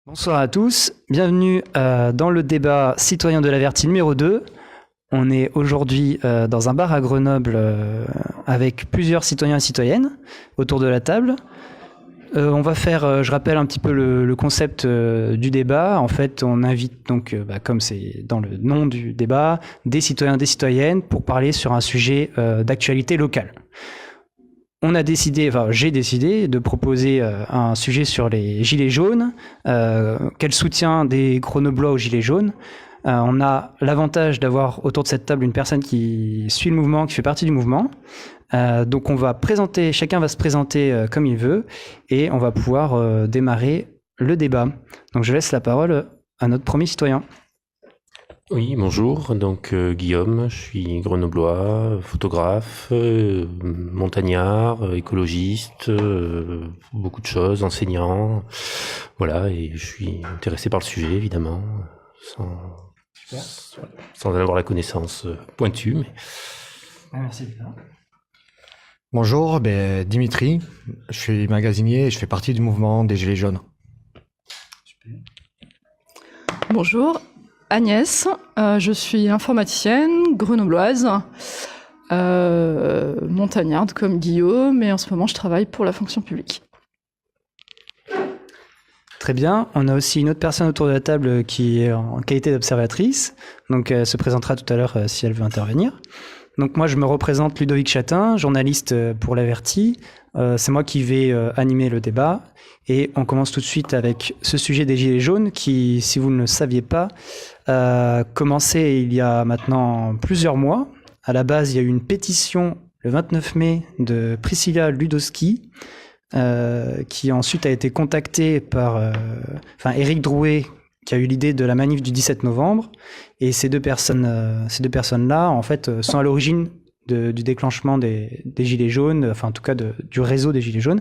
Bonsoir à tous, bienvenue dans le débat citoyen de l'Averti numéro 2. On est aujourd'hui dans un bar à Grenoble avec plusieurs citoyens et citoyennes autour de la table. On va faire, je rappelle un petit peu le concept du débat. En fait, on invite donc, comme c'est dans le nom du débat, des citoyens, des citoyennes pour parler sur un sujet d'actualité locale. J'ai décidé de proposer un sujet sur les gilets jaunes. Quel soutien des Grenoblois aux gilets jaunes? On a l'avantage d'avoir autour de cette table une personne qui suit le mouvement, qui fait partie du mouvement. Donc chacun va se présenter comme il veut et on va pouvoir démarrer le débat. Donc je laisse la parole à notre premier citoyen. Oui, bonjour, donc Guillaume, je suis grenoblois, photographe, montagnard, écologiste, beaucoup de choses, enseignant, voilà, et je suis intéressé par le sujet, évidemment, sans en avoir la connaissance pointue. Mais... Merci. Bonjour, Dimitri, je suis magasinier et je fais partie du mouvement des Gilets jaunes. Super. Bonjour. Agnès, je suis informaticienne, grenobloise, montagnarde comme Guillaume, et en ce moment je travaille pour la fonction publique. Très bien, on a aussi une autre personne autour de la table qui est en qualité d'observatrice, donc elle se présentera tout à l'heure si elle veut intervenir. Donc moi je me représente Ludovic Chatin, journaliste pour l'Averti. C'est moi qui vais animer le débat et on commence tout de suite avec ce sujet des Gilets jaunes qui, si vous ne le saviez pas, a commencé il y a maintenant plusieurs mois. À la base, il y a eu une pétition le 29 mai de Priscilla Ludowski qui ensuite a été contactée par Éric Drouet qui a eu l'idée de la manif du 17 novembre. Et ces deux personnes-là, en fait, sont à l'origine du déclenchement des Gilets jaunes, enfin en tout cas du réseau des Gilets jaunes.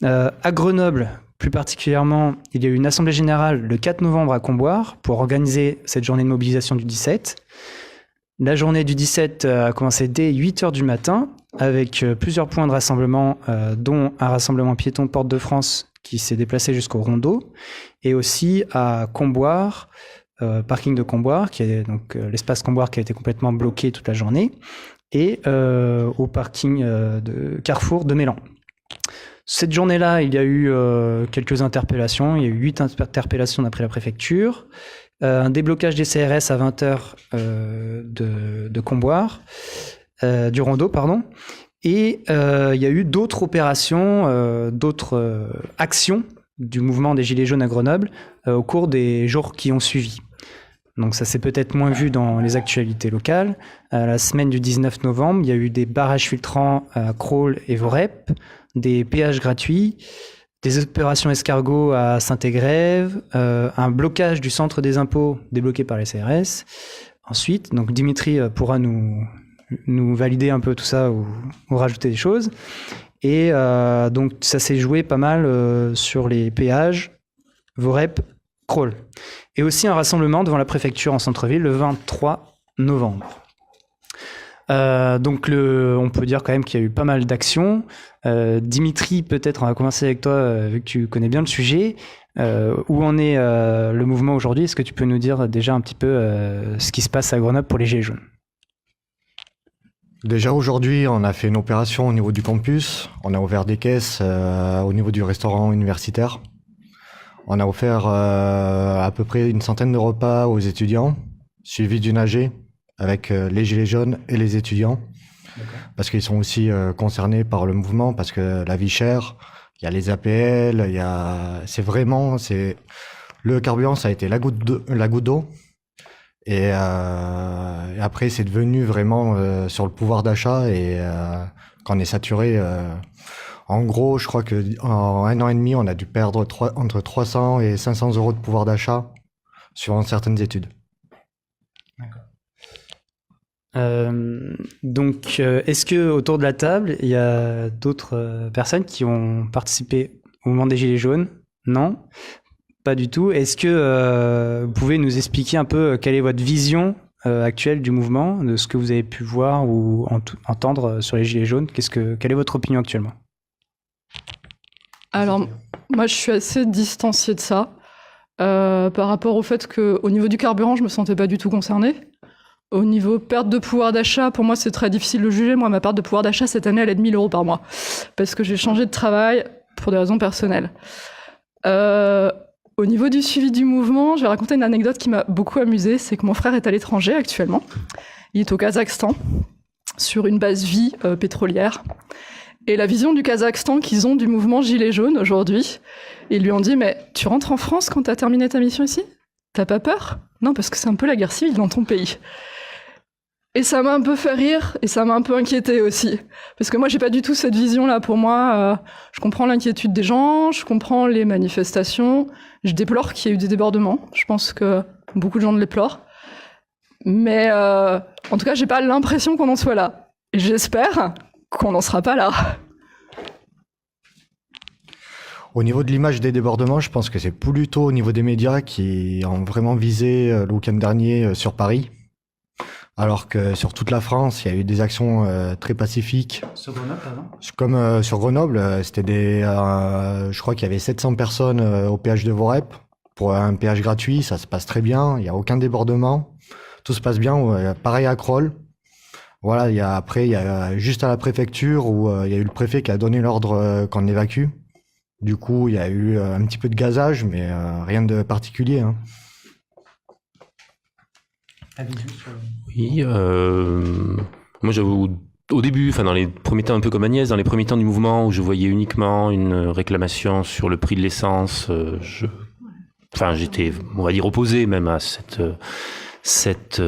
À Grenoble, plus particulièrement, il y a eu une assemblée générale le 4 novembre à Comboire pour organiser cette journée de mobilisation du 17. La journée du 17 a commencé dès 8h du matin avec plusieurs points de rassemblement, dont un rassemblement piéton Porte de France qui s'est déplacé jusqu'au Rondeau, et aussi à Comboire, parking de Comboire, qui est donc l'espace Comboire qui a été complètement bloqué toute la journée, et au parking de Carrefour de Mélan. Cette journée-là, il y a eu quelques interpellations. Il y a eu 8 interpellations d'après la préfecture. Un déblocage des CRS à 20h de Comboire, du Rondeau, pardon. Et il y a eu d'autres opérations, d'autres actions du mouvement des Gilets jaunes à Grenoble au cours des jours qui ont suivi. Donc ça s'est peut-être moins vu dans les actualités locales. La semaine du 19 novembre, il y a eu des barrages filtrants à Crolles et Vorep, des péages gratuits, des opérations escargots à Saint-Égrève, un blocage du centre des impôts débloqué par les CRS. Ensuite, donc Dimitri pourra nous valider un peu tout ça ou rajouter des choses. Et donc ça s'est joué pas mal sur les péages, Vorep, Crolles. Et aussi un rassemblement devant la préfecture en centre-ville le 23 novembre. Donc on peut dire quand même qu'il y a eu pas mal d'actions. Dimitri, peut-être on va commencer avec toi, vu que tu connais bien le sujet. Où en est le mouvement aujourd'hui? Est-ce que tu peux nous dire déjà un petit peu ce qui se passe à Grenoble pour les Gilets jaunes? Déjà aujourd'hui, on a fait une opération au niveau du campus. On a ouvert des caisses au niveau du restaurant universitaire. On a offert à peu près une centaine de repas aux étudiants, suivi d'une AG avec les Gilets jaunes et les étudiants. D'accord. Parce qu'ils sont aussi concernés par le mouvement, parce que la vie chère, il y a les APL, le carburant, ça a été la goutte d'eau. Et après, c'est devenu vraiment sur le pouvoir d'achat et quand on est saturé. En gros, je crois qu'en 1 an et demi, on a dû perdre entre 300 et 500 euros de pouvoir d'achat suivant certaines études. D'accord. Donc, est-ce que autour de la table, il y a d'autres personnes qui ont participé au mouvement des Gilets jaunes? Non, pas du tout. Est-ce que vous pouvez nous expliquer un peu quelle est votre vision actuelle du mouvement, de ce que vous avez pu voir ou entendre sur les Gilets jaunes? Quelle est votre opinion actuellement? Alors, moi, je suis assez distanciée de ça. par rapport au fait qu'au niveau du carburant, je me sentais pas du tout concernée. Au niveau perte de pouvoir d'achat, pour moi, c'est très difficile de juger. Moi, ma perte de pouvoir d'achat cette année, elle est de 1 000 € par mois. Parce que j'ai changé de travail pour des raisons personnelles. Au niveau du suivi du mouvement, je vais raconter une anecdote qui m'a beaucoup amusée. C'est que mon frère est à l'étranger actuellement. Il est au Kazakhstan, sur une base vie pétrolière. Et la vision du Kazakhstan qu'ils ont du mouvement Gilets jaunes aujourd'hui, ils lui ont dit « Mais tu rentres en France quand t'as terminé ta mission ici ? T'as pas peur ? Non, parce que c'est un peu la guerre civile dans ton pays. » Et ça m'a un peu fait rire, et ça m'a un peu inquiétée aussi. Parce que moi, j'ai pas du tout cette vision-là. Pour moi, je comprends l'inquiétude des gens, je comprends les manifestations, je déplore qu'il y ait eu des débordements. Je pense que beaucoup de gens le déplorent. Mais en tout cas, j'ai pas l'impression qu'on en soit là. Et j'espère qu'on n'en sera pas là. Au niveau de l'image des débordements, je pense que c'est plutôt au niveau des médias qui ont vraiment visé le week-end dernier sur Paris. Alors que sur toute la France, il y a eu des actions très pacifiques. Sur Grenoble, pardon. Comme sur Grenoble, c'était je crois qu'il y avait 700 personnes au péage de Vorep. Pour un péage gratuit, ça se passe très bien. Il n'y a aucun débordement. Tout se passe bien. Pareil à Crolles. Voilà, il y a juste à la préfecture où il y a eu le préfet qui a donné l'ordre qu'on évacue. Du coup, il y a eu un petit peu de gazage, mais rien de particulier. Hein. Oui, moi j'avoue, au début, enfin dans les premiers temps un peu comme Agnès, dans les premiers temps du mouvement où je voyais uniquement une réclamation sur le prix de l'essence, j'étais, on va dire, opposé même à cette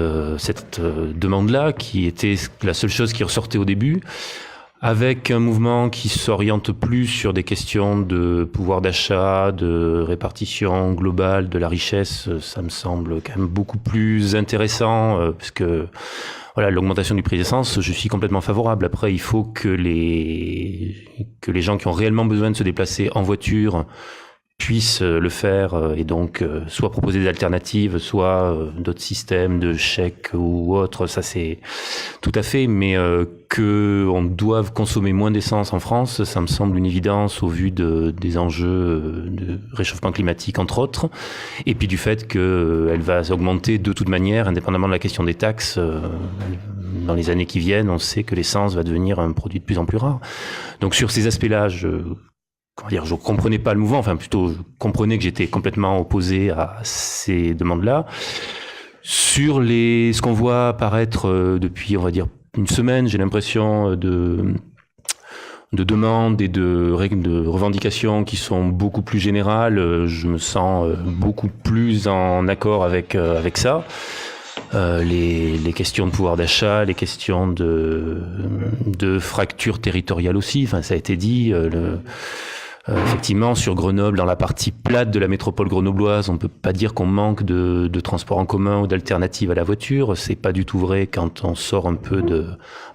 demande-là, qui était la seule chose qui ressortait au début. Avec un mouvement qui s'oriente plus sur des questions de pouvoir d'achat, de répartition globale de la richesse, ça me semble quand même beaucoup plus intéressant, parce que voilà, l'augmentation du prix d'essence, je suis complètement favorable. Après, il faut que les gens qui ont réellement besoin de se déplacer en voiture puissent le faire et donc soit proposer des alternatives, soit d'autres systèmes de chèques ou autres, ça c'est tout à fait, mais que on doive consommer moins d'essence en France, ça me semble une évidence au vu des enjeux de réchauffement climatique entre autres, et puis du fait qu'elle va augmenter de toute manière, indépendamment de la question des taxes. Dans les années qui viennent, on sait que l'essence va devenir un produit de plus en plus rare. Donc sur ces aspects-là, je comprenais pas le mouvement, enfin plutôt je comprenais que j'étais complètement opposé à ces demandes-là. Sur ce qu'on voit apparaître depuis, on va dire, une semaine, j'ai l'impression de demandes et de revendications qui sont beaucoup plus générales. Je me sens beaucoup plus en accord avec ça. Les questions de pouvoir d'achat, les questions de fracture territoriale aussi. Enfin, ça a été dit. Effectivement, sur Grenoble, dans la partie plate de la métropole grenobloise, on peut pas dire qu'on manque de transport en commun ou d'alternatives à la voiture. C'est pas du tout vrai quand on sort un peu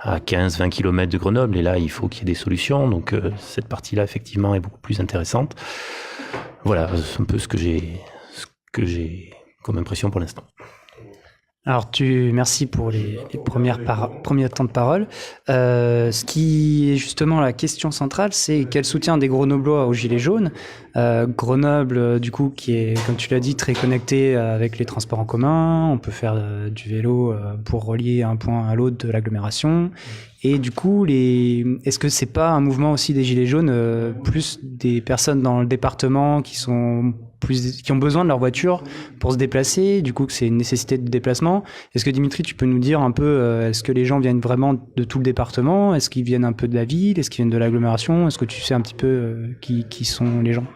à 15-20 km de Grenoble. Et là, il faut qu'il y ait des solutions. Donc, cette partie-là, effectivement, est beaucoup plus intéressante. Voilà, c'est un peu ce que j'ai comme impression pour l'instant. Alors, merci pour les premiers temps de parole. Ce qui est justement la question centrale, c'est quel soutien des Grenoblois aux Gilets jaunes. Grenoble, du coup, qui est, comme tu l'as dit, très connecté avec les transports en commun. On peut faire du vélo pour relier un point à l'autre de l'agglomération. Et du coup, est-ce que c'est pas un mouvement aussi des Gilets jaunes, plus des personnes dans le département qui ont besoin de leur voiture pour se déplacer, du coup que c'est une nécessité de déplacement. Est-ce que Dimitri, tu peux nous dire un peu, est-ce que les gens viennent vraiment de tout le département? Est-ce qu'ils viennent un peu de la ville? Est-ce qu'ils viennent de l'agglomération? Est-ce que tu sais un petit peu qui sont les gens?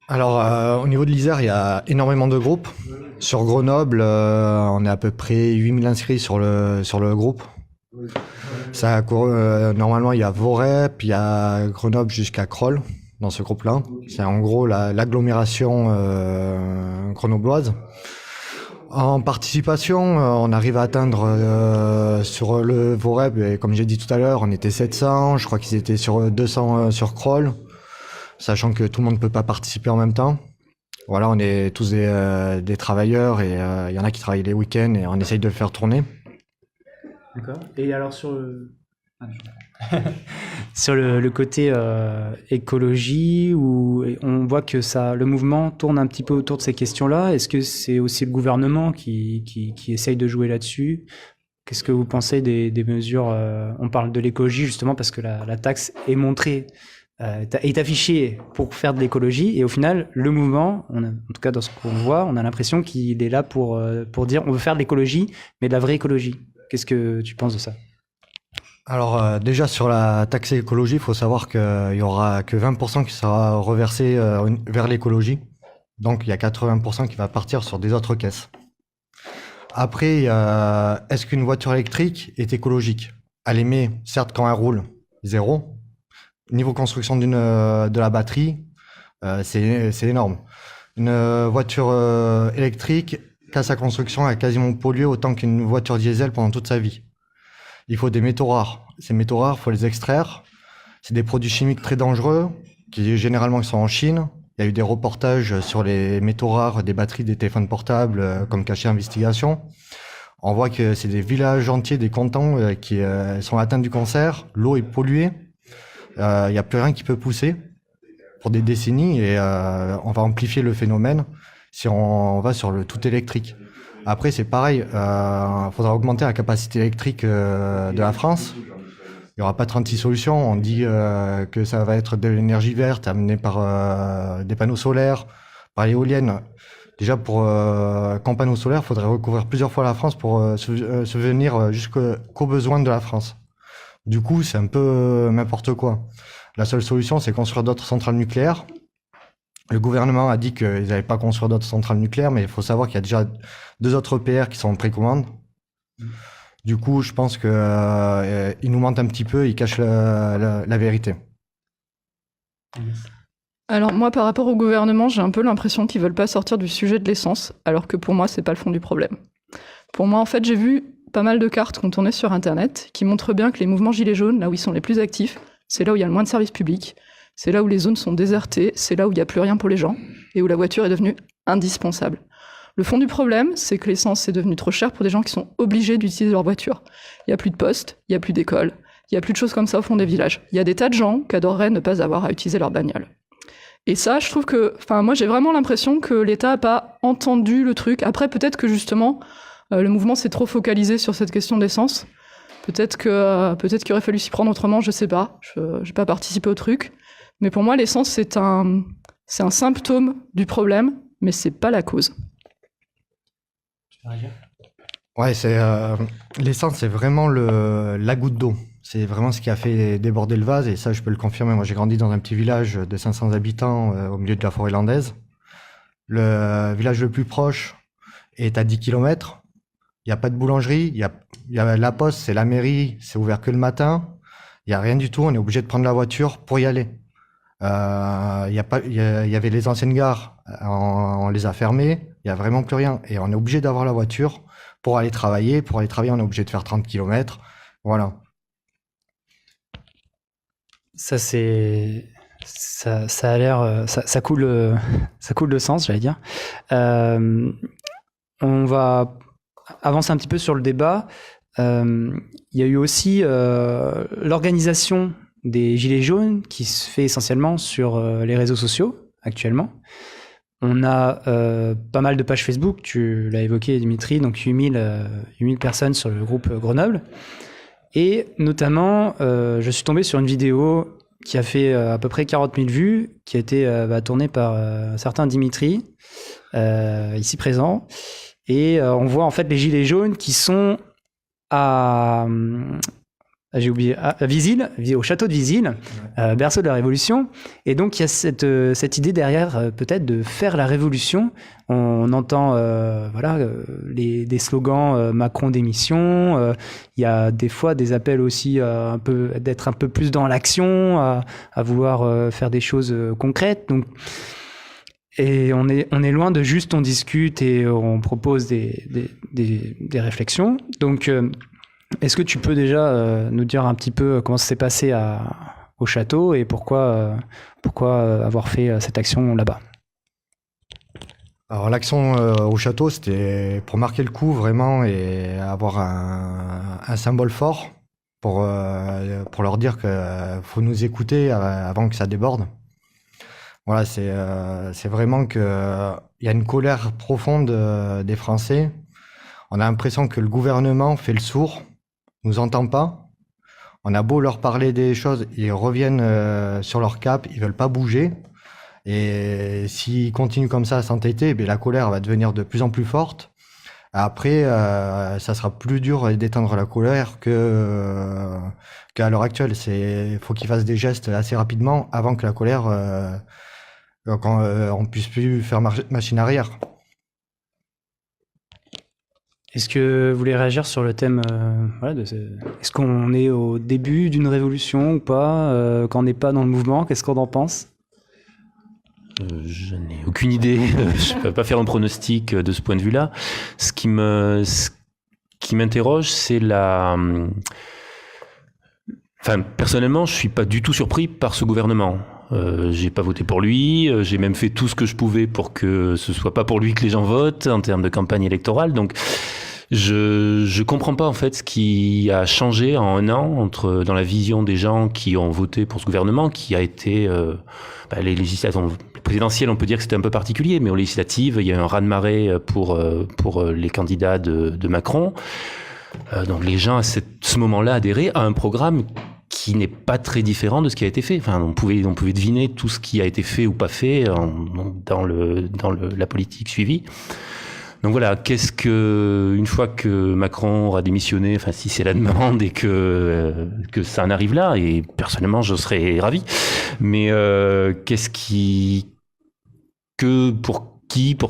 Alors, au niveau de l'Isère, il y a énormément de groupes. Sur Grenoble, on est à peu près 8000 inscrits sur le groupe. Normalement, il y a Vorep, il y a Grenoble jusqu'à Crolles. Dans ce groupe-là. C'est en gros l'agglomération grenobloise. En participation, on arrive à atteindre sur le Vorep, et comme j'ai dit tout à l'heure, on était 700, je crois qu'ils étaient sur 200 sur Crolles, sachant que tout le monde ne peut pas participer en même temps. Voilà, on est tous des travailleurs et il y en a qui travaillent les week-ends et on essaye de le faire tourner. D'accord. Et alors Sur le côté écologie, où on voit que le mouvement tourne un petit peu autour de ces questions-là. Est-ce que c'est aussi le gouvernement qui essaye de jouer là-dessus? Qu'est-ce que vous pensez des mesures on parle de l'écologie justement parce que la taxe est montrée, est affichée pour faire de l'écologie, et au final, le mouvement, en tout cas dans ce qu'on voit, on a l'impression qu'il est là pour dire on veut faire de l'écologie, mais de la vraie écologie. Qu'est-ce que tu penses de ça? Alors déjà sur la taxe écologie, il faut savoir qu'il y aura que 20% qui sera reversé vers l'écologie. Donc il y a 80% qui va partir sur des autres caisses. Après, est-ce qu'une voiture électrique est écologique? Elle émet, certes quand elle roule, zéro. Niveau construction de la batterie, c'est énorme. Une voiture électrique, qu'à sa construction, a quasiment pollué autant qu'une voiture diesel pendant toute sa vie. Il faut des métaux rares. Ces métaux rares, il faut les extraire. C'est des produits chimiques très dangereux, qui généralement sont en Chine. Il y a eu des reportages sur les métaux rares des batteries des téléphones portables, comme Caché Investigation. On voit que c'est des villages entiers, des cantons qui sont atteints du cancer. L'eau est polluée. Il n'y a plus rien qui peut pousser pour des décennies, et on va amplifier le phénomène si on va sur le tout électrique. Après, c'est pareil, faudra augmenter la capacité électrique de la France. Il n'y aura pas 36 solutions. On dit que ça va être de l'énergie verte amenée par des panneaux solaires, par l'éolienne. Déjà, pour qu'en panneaux solaires, il faudrait recouvrir plusieurs fois la France pour subvenir jusqu'aux besoins de la France. Du coup, c'est un peu n'importe quoi. La seule solution, c'est construire d'autres centrales nucléaires. Le gouvernement a dit qu'ils n'allaient pas construire d'autres centrales nucléaires, mais il faut savoir qu'il y a déjà 2 autres EPR qui sont en précommande. Du coup, je pense qu'ils nous mentent un petit peu, ils cachent la vérité. Alors moi, par rapport au gouvernement, j'ai un peu l'impression qu'ils veulent pas sortir du sujet de l'essence, alors que pour moi, c'est pas le fond du problème. Pour moi, en fait, j'ai vu pas mal de cartes qui ont tourné sur Internet, qui montrent bien que les mouvements gilets jaunes, là où ils sont les plus actifs, c'est là où il y a le moins de services publics, c'est là où les zones sont désertées, c'est là où il n'y a plus rien pour les gens, et où la voiture est devenue indispensable. Le fond du problème, c'est que l'essence est devenue trop chère pour des gens qui sont obligés d'utiliser leur voiture. Il n'y a plus de postes, il n'y a plus d'écoles, il n'y a plus de choses comme ça au fond des villages. Il y a des tas de gens qui adoreraient ne pas avoir à utiliser leur bagnole. Et ça, je trouve que... Enfin, moi, j'ai vraiment l'impression que l'État n'a pas entendu le truc. Après, peut-être que justement, le mouvement s'est trop focalisé sur cette question d'essence. Peut-être qu'il aurait fallu s'y prendre autrement, je sais pas. Je n'ai pas participé au truc. Mais pour moi, l'essence, c'est un symptôme du problème, mais c'est pas la cause. Ouais, l'essence, c'est vraiment la goutte d'eau. C'est vraiment ce qui a fait déborder le vase, et ça, je peux le confirmer. Moi, j'ai grandi dans un petit village de 500 habitants au milieu de la forêt landaise. Le village le plus proche est à 10 km. Il n'y a pas de boulangerie. Il y a la poste, c'est la mairie, c'est ouvert que le matin. Il n'y a rien du tout. On est obligé de prendre la voiture pour y aller. Il y avait les anciennes gares, on les a fermées. Il n'y a vraiment plus rien. Et on est obligé d'avoir la voiture pour aller travailler. Pour aller travailler, on est obligé de faire 30 km. Voilà. Ça a l'air, ça coule de sens, j'allais dire. On va avancer un petit peu sur le débat. Il y a eu aussi l'organisation des Gilets jaunes qui se fait essentiellement sur les réseaux sociaux actuellement. On a pas mal de pages Facebook, tu l'as évoqué Dimitri, donc 8000 personnes sur le groupe Grenoble. Et notamment, je suis tombé sur une vidéo qui a fait à peu près 40 000 vues, qui a été tournée par un certain Dimitri, ici présent. Et on voit en fait les Gilets jaunes qui sont j'ai oublié, à Visil, au château de Visil, berceau de la Révolution. Et donc, il y a cette idée derrière, peut-être, de faire la révolution. On entend des slogans Macron démission. Il y a des fois des appels aussi d'être un peu plus dans l'action, à vouloir faire des choses concrètes. Donc, et on est loin de juste on discute et on propose des réflexions. Donc, est-ce que tu peux déjà nous dire un petit peu comment ça s'est passé au château et pourquoi avoir fait cette action là-bas? Alors l'action au château, c'était pour marquer le coup vraiment et avoir un symbole fort pour leur dire que faut nous écouter avant que ça déborde. Voilà, c'est vraiment que il y a une colère profonde des Français. On a l'impression que le gouvernement fait le sourd, nous entend pas. On a beau leur parler des choses, ils reviennent sur leur cap, ils veulent pas bouger. Et s'ils continuent comme ça à s'entêter, ben la colère va devenir de plus en plus forte. Après, ça sera plus dur d'éteindre la colère qu'à l'heure actuelle. Faut qu'ils fassent des gestes assez rapidement avant que la colère, quand on puisse plus faire machine arrière. Est-ce que vous voulez réagir sur le thème est-ce qu'on est au début d'une révolution ou pas quand on n'est pas dans le mouvement? Qu'est-ce qu'on en pense? Je n'ai aucune idée. Je ne peux pas faire un pronostic de ce point de vue-là. Ce qui m'interroge, c'est personnellement, je suis pas du tout surpris par ce gouvernement. J'ai pas voté pour lui. J'ai même fait tout ce que je pouvais pour que ce soit pas pour lui que les gens votent en termes de campagne électorale. Donc, je comprends pas en fait ce qui a changé en un an dans la vision des gens qui ont voté pour ce gouvernement, qui a été les législatives présidentielles, on peut dire que c'était un peu particulier, mais aux législatives, il y a eu un raz-de-marée pour les candidats de Macron. Donc les gens à ce moment-là adhéraient à un programme qui n'est pas très différent de ce qui a été fait. Enfin, on pouvait deviner tout ce qui a été fait ou pas fait dans la politique suivie. Donc voilà, une fois que Macron aura démissionné, enfin si c'est la demande et que ça en arrive là, et personnellement je serais ravi, mais pour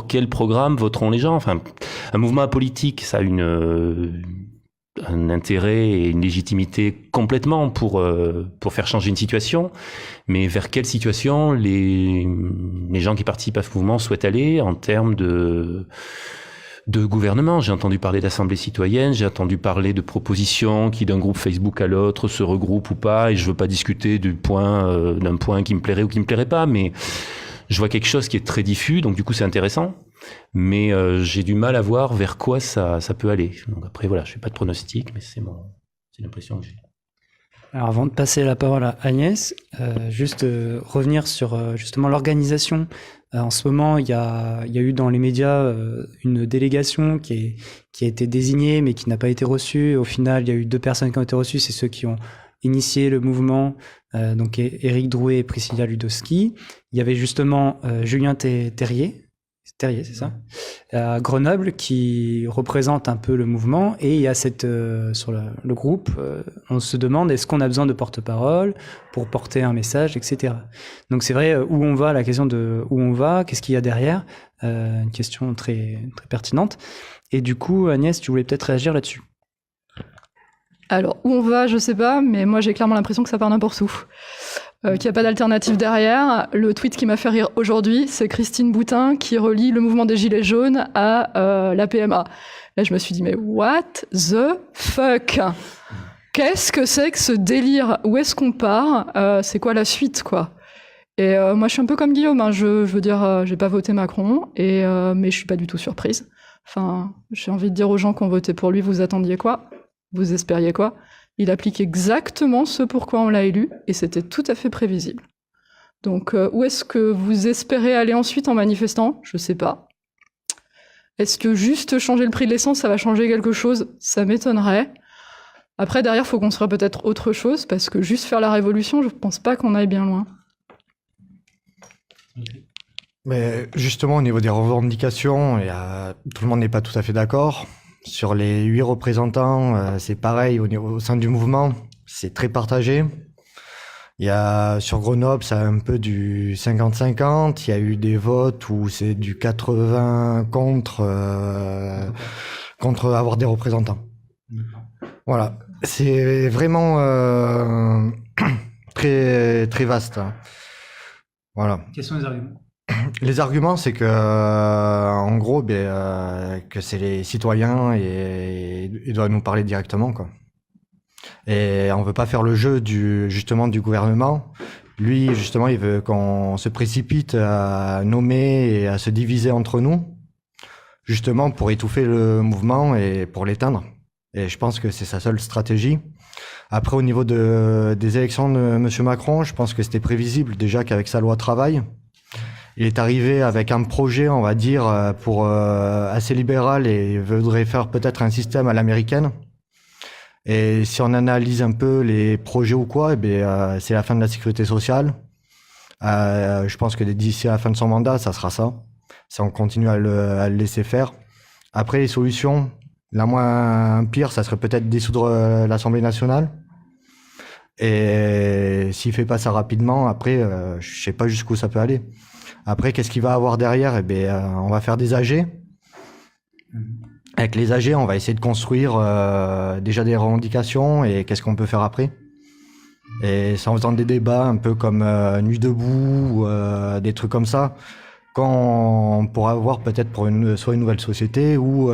quel programme voteront les gens? Enfin, un mouvement politique, ça a un intérêt et une légitimité complètement pour faire changer une situation, mais vers quelle situation les gens qui participent à ce mouvement souhaitent aller en termes de gouvernement? J'ai entendu parler d'assemblée citoyenne, j'ai entendu parler de propositions qui d'un groupe Facebook à l'autre se regroupent ou pas, et je veux pas discuter d'un point qui me plairait ou qui me plairait pas, mais je vois quelque chose qui est très diffus, donc du coup c'est intéressant, mais j'ai du mal à voir vers quoi ça peut aller. Donc après voilà, je fais pas de pronostic, mais c'est l'impression que j'ai. Alors avant de passer la parole à Agnès, juste revenir sur justement l'organisation. En ce moment, il y a eu dans les médias une délégation qui a été désignée mais qui n'a pas été reçue. Au final, il y a eu 2 personnes qui ont été reçues, c'est ceux qui ont initié le mouvement, donc Éric Drouet et Priscilla Ludowski. Il y avait justement Julien Terrier, c'est ça, à Grenoble, qui représente un peu le mouvement, et il y a sur le groupe, on se demande est-ce qu'on a besoin de porte-parole pour porter un message, etc. Donc c'est vrai, où on va, la question de où on va, qu'est-ce qu'il y a derrière, une question très, très pertinente. Et du coup, Agnès, tu voulais peut-être réagir là-dessus. Alors, où on va, je sais pas, mais moi j'ai clairement l'impression que ça part n'importe où. Qu'il n'y a pas d'alternative derrière. Le tweet qui m'a fait rire aujourd'hui, c'est Christine Boutin qui relie le mouvement des Gilets jaunes à la PMA. Là, je me suis dit, mais what the fuck? Qu'est-ce que c'est que ce délire? Où est-ce qu'on part? C'est quoi la suite, quoi? Et moi, je suis un peu comme Guillaume, hein. Je veux dire, j'ai pas voté Macron, mais je suis pas du tout surprise. Enfin, j'ai envie de dire aux gens qui ont voté pour lui, vous attendiez quoi? Vous espériez quoi? Il applique exactement ce pourquoi on l'a élu, et c'était tout à fait prévisible. Donc, où est-ce que vous espérez aller ensuite en manifestant? Je sais pas. Est-ce que juste changer le prix de l'essence, ça va changer quelque chose? Ça m'étonnerait. Après, derrière, il faut construire peut-être autre chose, parce que juste faire la révolution, je pense pas qu'on aille bien loin. Mais justement, au niveau des revendications, tout le monde n'est pas tout à fait d'accord. Sur les 8 représentants, c'est pareil au sein du mouvement, c'est très partagé. Il y a sur Grenoble, c'est un peu du 50-50. Il y a eu des votes où c'est du 80 contre avoir des représentants. Voilà, c'est vraiment très très vaste. Voilà. Quels sont les arguments? Les arguments, c'est que, en gros, que c'est les citoyens et ils doivent nous parler directement, quoi. Et on veut pas faire le jeu du gouvernement. Lui, justement, il veut qu'on se précipite à nommer et à se diviser entre nous, justement pour étouffer le mouvement et pour l'éteindre. Et je pense que c'est sa seule stratégie. Après, au niveau des élections de M. Macron, je pense que c'était prévisible déjà qu'avec sa loi travail, il est arrivé avec un projet, on va dire, assez libéral et voudrait faire peut-être un système à l'américaine. Et si on analyse un peu les projets ou quoi, c'est la fin de la sécurité sociale. Je pense que d'ici à la fin de son mandat, ça sera ça. Si on continue à le laisser faire. Après, les solutions, la moins pire, ça serait peut-être dissoudre l'Assemblée nationale. Et s'il fait pas ça rapidement, après, je sais pas jusqu'où ça peut aller. Après, qu'est-ce qu'il va avoir derrière? On va faire des AG. Avec les AG, on va essayer de construire déjà des revendications et qu'est-ce qu'on peut faire après. Et c'est en faisant des débats un peu comme Nuit debout ou des trucs comme ça, quand on pourra avoir peut-être pour soit une nouvelle société ou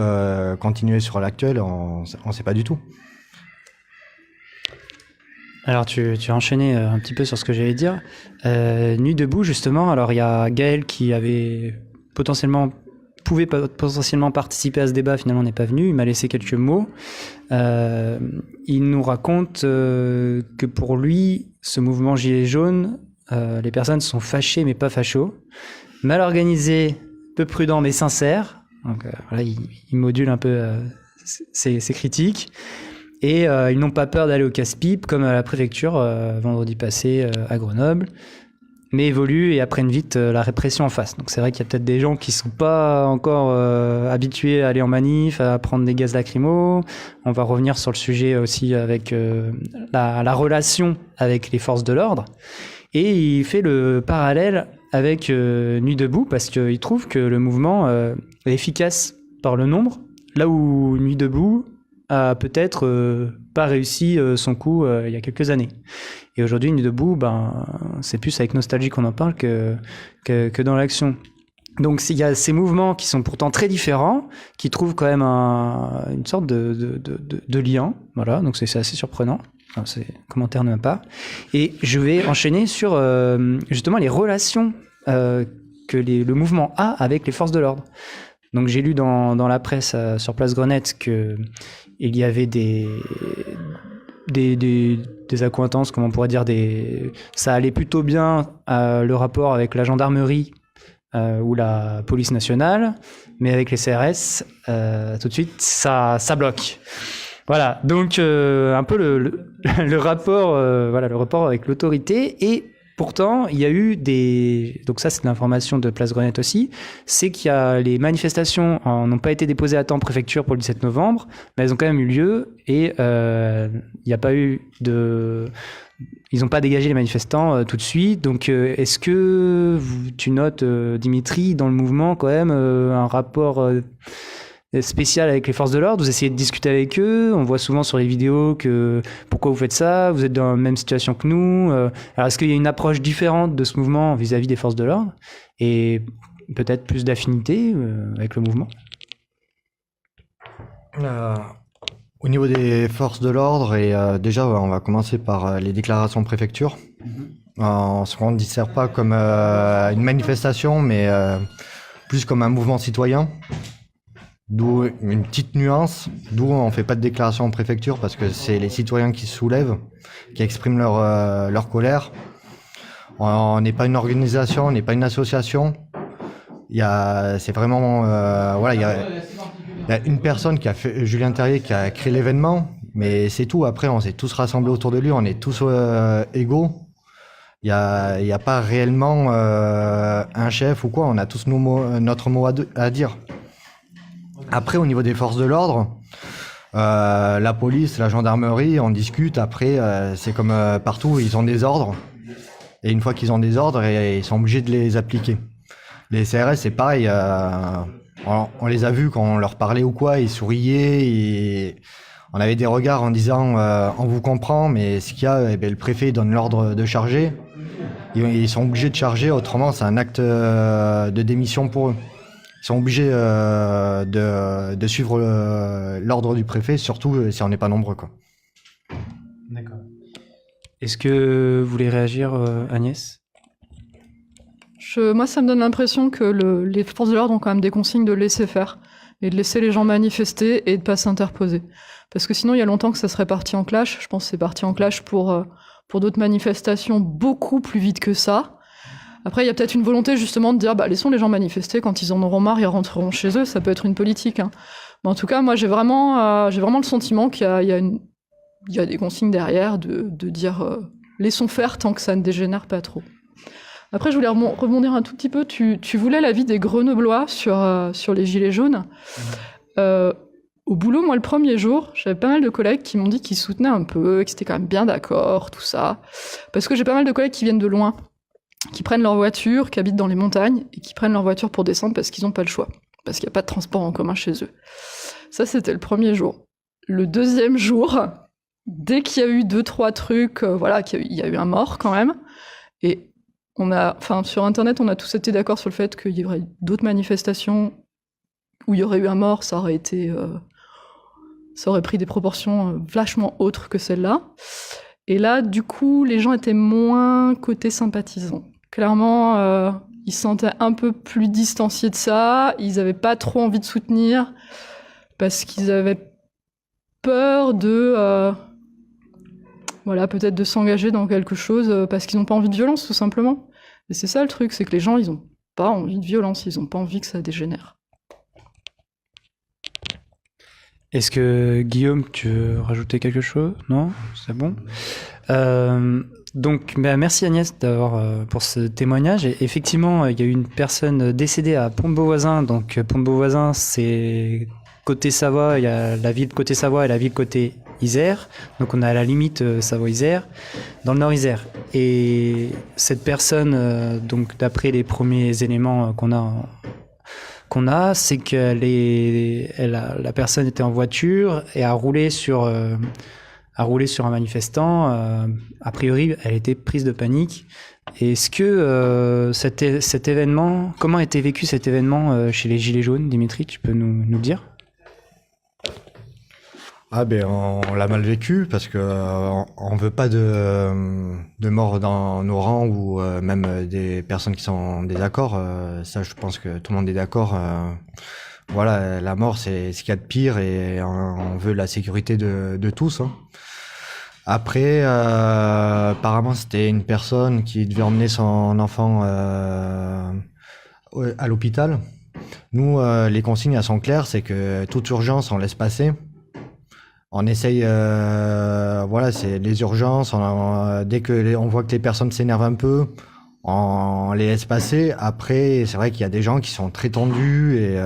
continuer sur l'actuel, on ne sait pas du tout. Alors tu as enchaîné un petit peu sur ce que j'allais dire. Nuit debout, justement, alors il y a Gaël qui pouvait potentiellement participer à ce débat, finalement n'est pas venu, il m'a laissé quelques mots. Il nous raconte que pour lui, ce mouvement Gilets jaunes, les personnes sont fâchées mais pas fachos, mal organisées, peu prudents mais sincères. Donc voilà, il module un peu ses critiques. Et ils n'ont pas peur d'aller au casse-pipe, comme à la préfecture vendredi passé à Grenoble, mais évoluent et apprennent vite la répression en face. Donc c'est vrai qu'il y a peut-être des gens qui ne sont pas encore habitués à aller en manif, à prendre des gaz lacrymaux. On va revenir sur le sujet aussi avec la relation avec les forces de l'ordre. Et il fait le parallèle avec Nuit debout, parce qu'il trouve que le mouvement est efficace par le nombre, là où Nuit debout a peut-être pas réussi son coup il y a quelques années. Et aujourd'hui, Nuit debout, c'est plus avec nostalgie qu'on en parle que dans l'action. Donc il y a ces mouvements qui sont pourtant très différents, qui trouvent quand même une sorte de lien. Voilà, donc c'est assez surprenant. Enfin, ces commentaires ne m'aiment pas. Et je vais enchaîner sur justement les relations que le mouvement a avec les forces de l'ordre. Donc j'ai lu dans la presse sur Place Grenette que il y avait des accointances, comment on pourrait dire, ça allait plutôt bien le rapport avec la gendarmerie ou la police nationale, mais avec les CRS, tout de suite ça bloque. Voilà, donc un peu le rapport, le rapport avec l'autorité. Et pourtant, il y a eu donc ça c'est de l'information de Place Grenette aussi, c'est qu'il y a les manifestations n'ont pas été déposées à temps en préfecture pour le 17 novembre, mais elles ont quand même eu lieu et il n'y a pas eu ils n'ont pas dégagé les manifestants tout de suite. Donc est-ce que tu notes, Dimitri, dans le mouvement quand même un rapport spécial avec les forces de l'ordre? Vous essayez de discuter avec eux, on voit souvent sur les vidéos que pourquoi vous faites ça, vous êtes dans la même situation que nous. Alors est-ce qu'il y a une approche différente de ce mouvement vis-à-vis des forces de l'ordre et peut-être plus d'affinité avec le mouvement? Au niveau des forces de l'ordre, et déjà on va commencer par les déclarations de préfecture. On ne dissert pas comme une manifestation, mais plus comme un mouvement citoyen. D'où une petite nuance, d'où on ne fait pas de déclaration en préfecture, parce que c'est les citoyens qui se soulèvent, qui expriment leur colère. On n'est pas une organisation, on n'est pas une association. C'est vraiment... il y a une personne qui a fait, Julien Terrier, qui a créé l'événement, mais c'est tout. Après, on s'est tous rassemblés autour de lui, on est tous égaux. Il y a pas réellement un chef ou quoi, on a tous notre mot à dire. Après, au niveau des forces de l'ordre, la police, la gendarmerie, on discute. Après, c'est comme partout, ils ont des ordres. Et une fois qu'ils ont des ordres, ils sont obligés de les appliquer. Les CRS, c'est pareil. On les a vus quand on leur parlait ou quoi, ils souriaient. On avait des regards en disant on vous comprend, mais ce qu'il y a, le préfet donne l'ordre de charger. Ils sont obligés de charger, autrement c'est un acte de démission pour eux. Ils sont obligés de suivre l'ordre du préfet, surtout si on n'est pas nombreux, quoi. D'accord. Est-ce que vous voulez réagir, Agnès ? Moi, ça me donne l'impression que les forces de l'ordre ont quand même des consignes de laisser faire. et de laisser les gens manifester et de pas s'interposer. Parce que sinon, il y a longtemps que ça serait parti en clash. Je pense que c'est parti en clash pour d'autres manifestations beaucoup plus vite que ça. Après, il y a peut-être une volonté justement de dire, laissons les gens manifester, quand ils en auront marre, ils rentreront chez eux. Ça peut être une politique. Hein. Mais en tout cas, moi, j'ai vraiment le sentiment qu'il y a des consignes derrière de dire laissons faire tant que ça ne dégénère pas trop. Après, je voulais rebondir un tout petit peu. Tu voulais l'avis des Grenoblois sur les Gilets jaunes. Au boulot, moi, le premier jour, j'avais pas mal de collègues qui m'ont dit qu'ils soutenaient un peu, qu'ils étaient quand même bien d'accord, tout ça. Parce que j'ai pas mal de collègues qui viennent de loin, qui prennent leur voiture, qui habitent dans les montagnes, et qui prennent leur voiture pour descendre parce qu'ils n'ont pas le choix. Parce qu'il n'y a pas de transport en commun chez eux. Ça, c'était le premier jour. Le deuxième jour, dès qu'il y a eu 2-3 trucs, qu'il y a eu un mort quand même, et sur Internet, on a tous été d'accord sur le fait qu'il y aurait d'autres manifestations où il y aurait eu un mort, ça aurait pris des proportions vachement autres que celle-là. Et là, du coup, les gens étaient moins côté sympathisants. Clairement, ils se sentaient un peu plus distanciés de ça, ils n'avaient pas trop envie de soutenir, parce qu'ils avaient peur peut-être de s'engager dans quelque chose, parce qu'ils n'ont pas envie de violence, tout simplement. Et c'est ça le truc, c'est que les gens, ils n'ont pas envie de violence, ils n'ont pas envie que ça dégénère. Est-ce que Guillaume, tu veux rajouter quelque chose? Non? C'est bon? Donc, merci Agnès pour ce témoignage. Et effectivement, il y a eu une personne décédée à Pont-de-Beauvoisin. Donc, Pont-de-Beauvoisin, c'est côté Savoie. Il y a la ville côté Savoie et la ville côté Isère. Donc, on est à la limite Savoie-Isère, dans le Nord Isère. Et cette personne, donc d'après les premiers éléments qu'on a, c'est que la personne était en voiture et a roulé sur un manifestant. A priori, elle était prise de panique. Et est-ce que cet événement, comment a été vécu cet événement chez les Gilets jaunes, Dimitri, tu peux nous le dire? On l'a mal vécu parce que on veut pas de morts dans nos rangs ou même des personnes qui sont en désaccord. Ça, je pense que tout le monde est d'accord. La mort, c'est ce qu'il y a de pire et on veut la sécurité de tous. Hein. Après, apparemment, c'était une personne qui devait emmener son enfant à l'hôpital. Nous, les consignes, elles sont claires, c'est que toute urgence, on laisse passer. On essaye, c'est les urgences. Dès que on voit que les personnes s'énervent un peu, on les laisse passer. Après, c'est vrai qu'il y a des gens qui sont très tendus et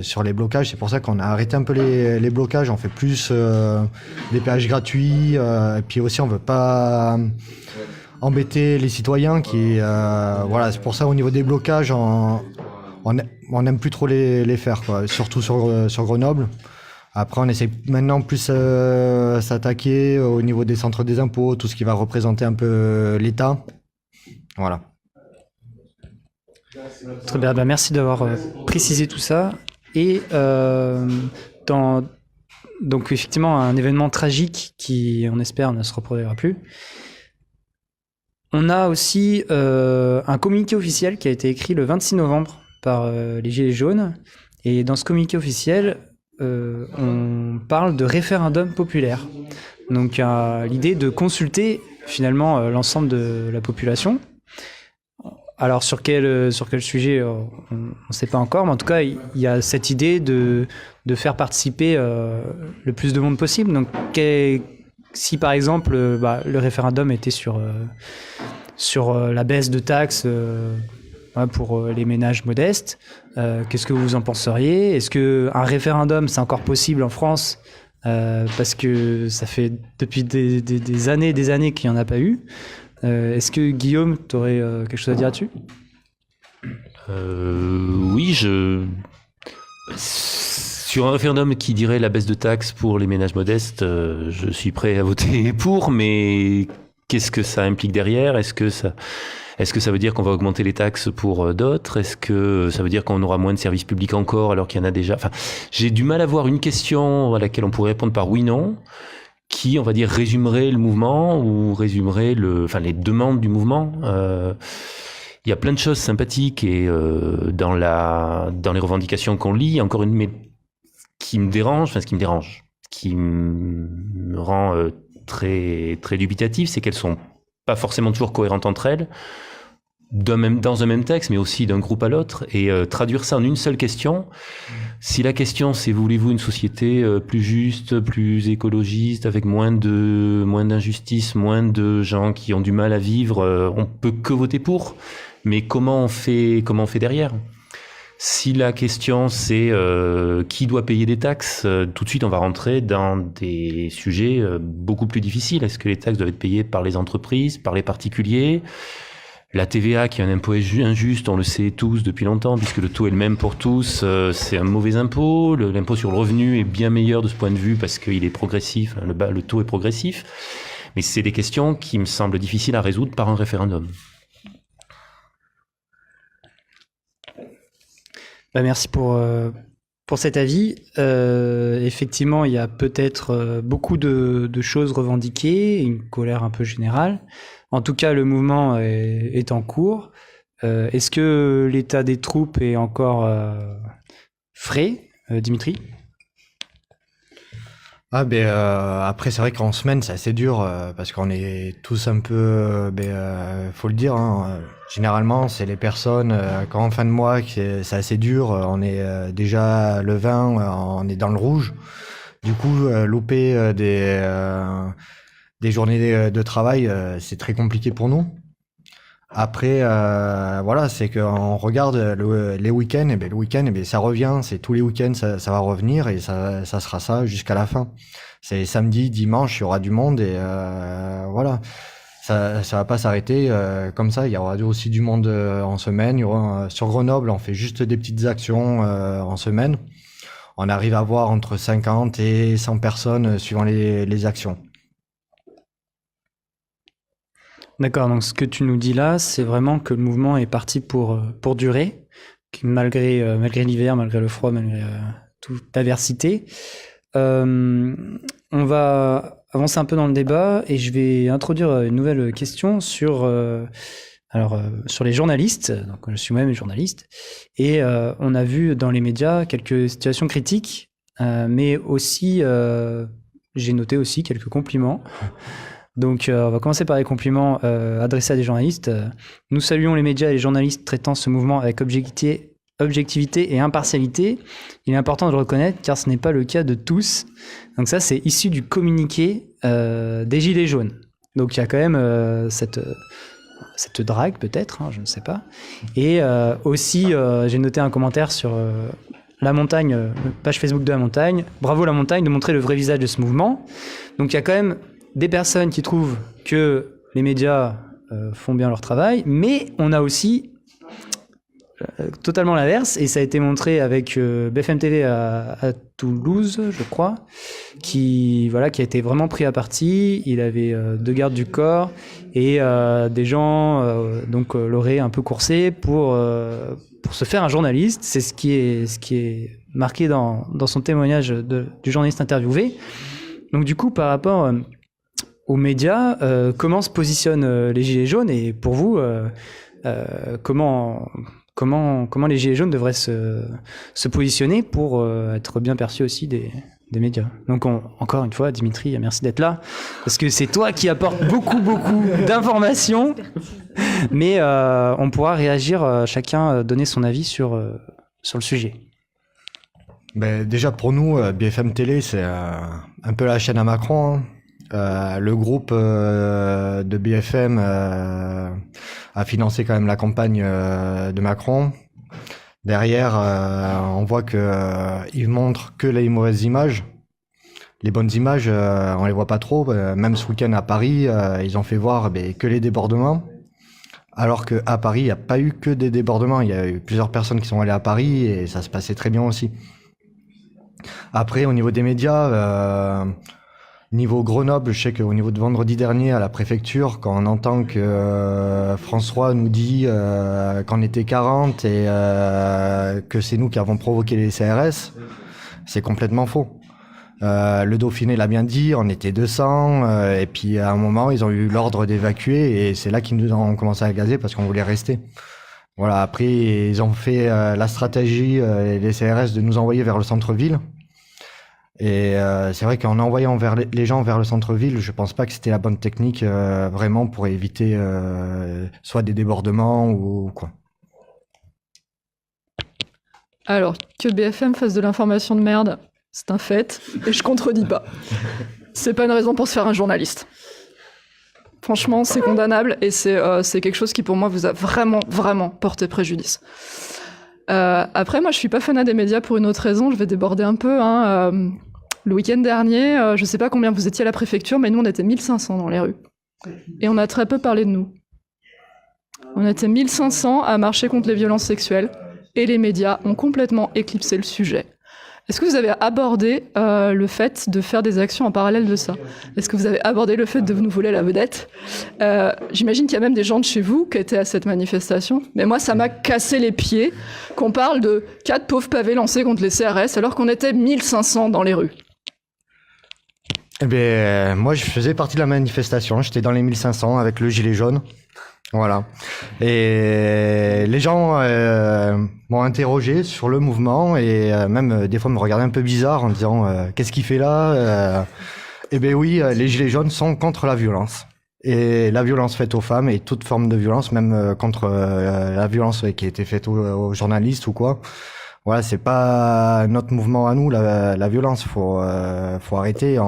sur les blocages. C'est pour ça qu'on a arrêté un peu les blocages. On fait plus des péages gratuits. Et puis aussi, on veut pas embêter les citoyens qui, c'est pour ça au niveau des blocages, on n'aime plus trop les faire, quoi. Surtout sur Grenoble. Après, on essaie maintenant plus s'attaquer au niveau des centres des impôts, tout ce qui va représenter un peu l'État. Voilà. Très bien, merci d'avoir précisé tout ça. Et donc effectivement, un événement tragique qui, on espère, ne se reproduira plus. On a aussi un communiqué officiel qui a été écrit le 26 novembre par les Gilets jaunes. Et dans ce communiqué officiel, on parle de référendum populaire. Donc l'idée de consulter finalement l'ensemble de la population. Alors sur quel sujet, on ne sait pas encore, mais en tout cas il y a cette idée de faire participer le plus de monde possible. Donc si par exemple le référendum était sur la baisse de taxes pour les ménages modestes, qu'est-ce que vous en penseriez? Est-ce qu'un référendum, c'est encore possible en France parce que ça fait depuis des années qu'il n'y en a pas eu? Est-ce que Guillaume, tu aurais quelque chose à dire là-dessus? Oui, sur un référendum qui dirait la baisse de taxes pour les ménages modestes, je suis prêt à voter pour, mais qu'est-ce que ça implique derrière? Est-ce que ça veut dire qu'on va augmenter les taxes pour d'autres? Est-ce que ça veut dire qu'on aura moins de services publics encore alors qu'il y en a déjà? Enfin, j'ai du mal à voir une question à laquelle on pourrait répondre par oui/non, qui, on va dire, résumerait le mouvement ou résumerait les demandes du mouvement. Il y a plein de choses sympathiques et dans les revendications qu'on lit, mais qui me dérange, qui me rend très, très dubitatif, c'est qu'elles sont pas forcément toujours cohérentes entre elles, dans un même texte, mais aussi d'un groupe à l'autre, et traduire ça en une seule question. Si la question c'est voulez-vous une société plus juste, plus écologiste, avec moins d'injustice, moins de gens qui ont du mal à vivre, on peut que voter pour. Mais comment on fait derrière ? Si la question c'est qui doit payer des taxes, tout de suite on va rentrer dans des sujets beaucoup plus difficiles. Est-ce que les taxes doivent être payées par les entreprises, par les particuliers ? La TVA, qui est un impôt injuste, on le sait tous depuis longtemps, puisque le taux est le même pour tous, c'est un mauvais impôt. L'impôt sur le revenu est bien meilleur de ce point de vue parce qu'il est progressif, le taux est progressif. Mais c'est des questions qui me semblent difficiles à résoudre par un référendum. Merci pour cet avis. Effectivement, il y a peut-être beaucoup de choses revendiquées, une colère un peu générale. En tout cas, le mouvement est en cours. Est-ce que l'état des troupes est encore frais, Dimitri ? Après, c'est vrai qu'en semaine, c'est assez dur parce qu'on est tous un peu, faut le dire, hein, généralement, c'est les personnes, quand en fin de mois, c'est assez dur, on est déjà le 20, on est dans le rouge. Du coup, louper des journées de travail, c'est très compliqué pour nous. Après, voilà, c'est qu'on regarde les week-ends, et le week-end, ça revient, c'est tous les week-ends, ça va revenir, et ça sera ça jusqu'à la fin. C'est samedi, dimanche, il y aura du monde, et voilà. Ça va pas s'arrêter comme ça. Il y aura aussi du monde en semaine. Il y aura, sur Grenoble, on fait juste des petites actions en semaine. On arrive à avoir entre 50 et 100 personnes suivant les actions. D'accord, donc ce que tu nous dis là, c'est vraiment que le mouvement est parti pour durer, malgré l'hiver, malgré le froid, malgré toute l'adversité. On va avancer un peu dans le débat et je vais introduire une nouvelle question sur les journalistes. Donc, je suis moi-même journaliste et on a vu dans les médias quelques situations critiques, mais aussi j'ai noté aussi quelques compliments. Donc, on va commencer par les compliments adressés à des journalistes. Nous saluons les médias et les journalistes traitant ce mouvement avec objectivité et impartialité. Il est important de le reconnaître car ce n'est pas le cas de tous. Donc ça, c'est issu du communiqué des Gilets jaunes. Donc, il y a quand même cette drague peut-être, hein, je ne sais pas. Et aussi, j'ai noté un commentaire sur La Montagne, page Facebook de La Montagne. Bravo La Montagne de montrer le vrai visage de ce mouvement. Donc, il y a quand même des personnes qui trouvent que les médias font bien leur travail, mais on a aussi totalement l'inverse, et ça a été montré avec BFM TV à Toulouse, je crois, qui a été vraiment pris à partie. Il avait 2 gardes du corps et des gens l'auraient un peu coursé pour se faire un journaliste. C'est ce qui est marqué dans son témoignage du journaliste interviewé. Donc du coup, par rapport aux médias, comment se positionnent les Gilets jaunes, et pour vous, comment les Gilets jaunes devraient se positionner pour être bien perçus aussi des médias. Donc encore une fois, Dimitri, merci d'être là, parce que c'est toi qui apportes beaucoup d'informations, mais on pourra réagir, chacun donner son avis sur le sujet. Déjà pour nous, BFM Télé, c'est un peu la chaîne à Macron, hein. Le groupe de BFM a financé quand même la campagne de Macron. Derrière, on voit qu'ils montrent que les mauvaises images. Les bonnes images, on les voit pas trop. Même ce week-end à Paris, ils ont fait voir que les débordements. Alors qu'à Paris, il n'y a pas eu que des débordements. Il y a eu plusieurs personnes qui sont allées à Paris et ça se passait très bien aussi. Après, au niveau des médias, niveau Grenoble, je sais qu'au niveau de vendredi dernier à la préfecture, quand on entend que François nous dit qu'on était 40 et que c'est nous qui avons provoqué les CRS, c'est complètement faux. Le Dauphiné l'a bien dit, on était 200 et puis à un moment ils ont eu l'ordre d'évacuer et c'est là qu'ils nous ont commencé à gazer parce qu'on voulait rester. Voilà, après ils ont fait la stratégie les CRS de nous envoyer vers le centre-ville. Et c'est vrai qu'en envoyant vers les gens vers le centre-ville, je pense pas que c'était la bonne technique vraiment pour éviter soit des débordements ou quoi. Alors, que BFM fasse de l'information de merde, c'est un fait, et je contredis pas. C'est pas une raison pour se faire un journaliste. Franchement, c'est condamnable, et c'est quelque chose qui, pour moi, vous a vraiment, vraiment porté préjudice. Après, moi, je suis pas fanat des médias pour une autre raison, je vais déborder un peu. Le week-end dernier, je sais pas combien vous étiez à la préfecture, mais nous, on était 1500 dans les rues. Et on a très peu parlé de nous. On était 1500 à marcher contre les violences sexuelles. Et les médias ont complètement éclipsé le sujet. Est-ce que vous avez abordé le fait de faire des actions en parallèle de ça? Est-ce que vous avez abordé le fait de nous voler la vedette? J'imagine qu'il y a même des gens de chez vous qui étaient à cette manifestation. Mais moi, ça m'a cassé les pieds qu'on parle de 4 pauvres pavés lancés contre les CRS alors qu'on était 1500 dans les rues. Eh bien, moi, je faisais partie de la manifestation. J'étais dans les 1500 avec le gilet jaune. Voilà. Et les gens m'ont interrogé sur le mouvement et même des fois me regardaient un peu bizarre en disant qu'est-ce qu'il fait là Eh bien oui, les gilets jaunes sont contre la violence. Et la violence faite aux femmes et toute forme de violence, même contre la violence qui a été faite aux journalistes ou quoi. Voilà, c'est pas notre mouvement à nous, la violence. Faut arrêter.